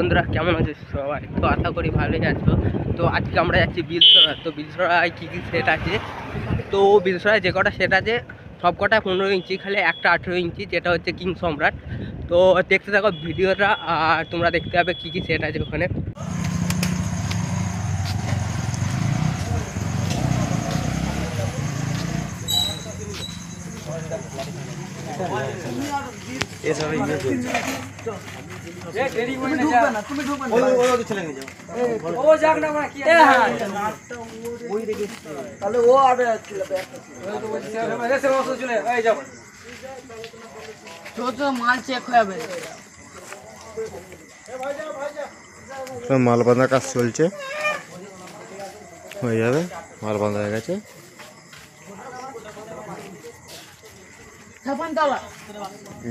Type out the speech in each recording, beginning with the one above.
বন্ধুরা, কেমন আছো সবাই? তো আশা করি ভালোই আছো। তো আজকে আমরা যাচ্ছি বিলসরা। তো বিলসরায় কী কী সেট আছে, তো বিলসরায় যে কটা সেট আছে সব কটা 15 ইঞ্চি, খালি একটা 18 ইঞ্চি, যেটা হচ্ছে কিং সম্রাট। তো দেখতে থাকো ভিডিওটা, আর তোমরা দেখতে পাবে কী কী সেট আছে ওখানে। মাল চেক হয়ে যাবে, মাল বাঁধার কাজ চলছে, হয়ে যাবে। মাল বাঁধা হয়ে গেছে।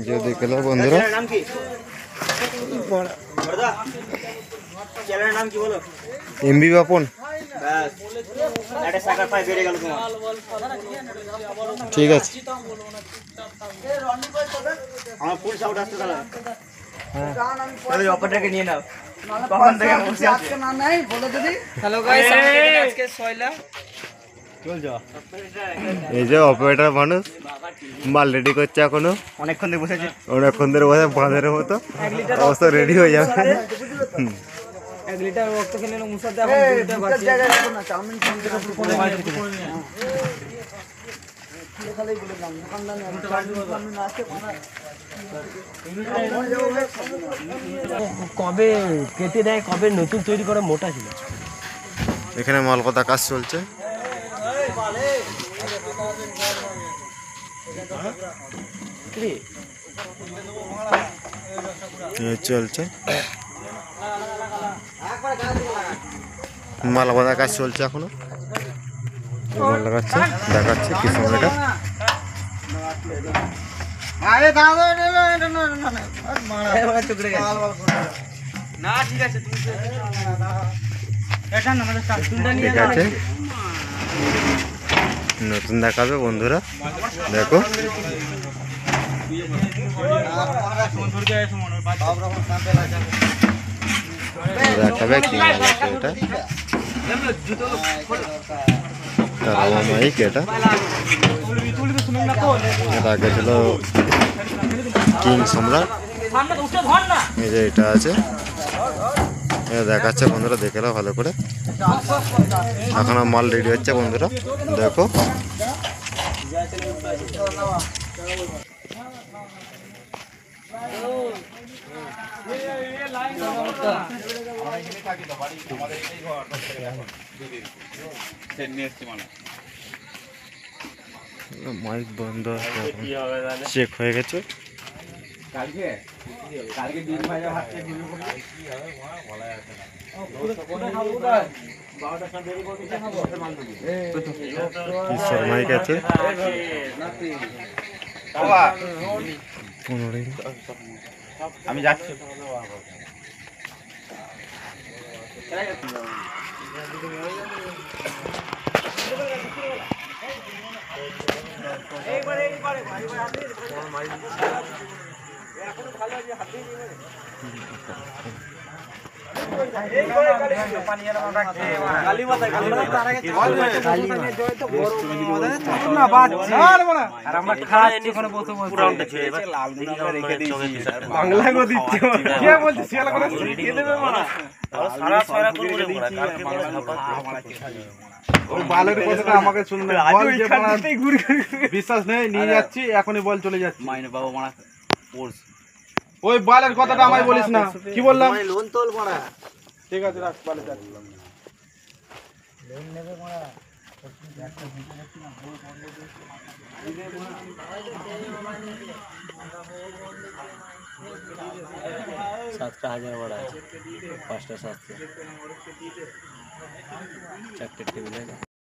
যে দেখলো বন্ধুরা, এমবি বাপন, ঠিক আছে। নিয়ে নাও। এই যে অপারেটর মানুষ মাল রেডি করছে, এখনো অনেকক্ষণ ধরে বসে বাঁধের মতো অবস্থা, রেডি হয়ে যাবে। কবে কেটে দেয়, কবে নতুন তৈরি করে মোটা ছিল। এখানে মাল বাঁধা কাজ চলছে। চলছে মাল বাঁধা কাজ চলছে এখনো। মাল লাগাচ্ছে, দেখাচ্ছে কি সময় এটা। ঠিক আছে, নতুন দেখাবে বন্ধুরা, দেখো। দেখাবে কি মাল আছে এটা, মাইক এটা। এটা আগে ছিল কিং সম্রাট, এই যে এটা আছে, দেখাচ্ছে বন্ধুরা, দেখে নাও ভালো করে। এখনো মাল রেডি হচ্ছে বন্ধুরা, দেখো। মাইক বন্ধ, চেক হয়ে গেছে। মাইক আছে 15। আমি যাচ্ছি। বিশ্বাস নেই, নিয়ে যাচ্ছি এখনই, বল চলে যাচ্ছে। ওই বালের কথাটা আমায় বলিস না, কি বললাম? ঠিক আছে, রাখ, বালে যাক। সাতটা হাজার বড় আছে, 5টা 700, 4টে টেবিল।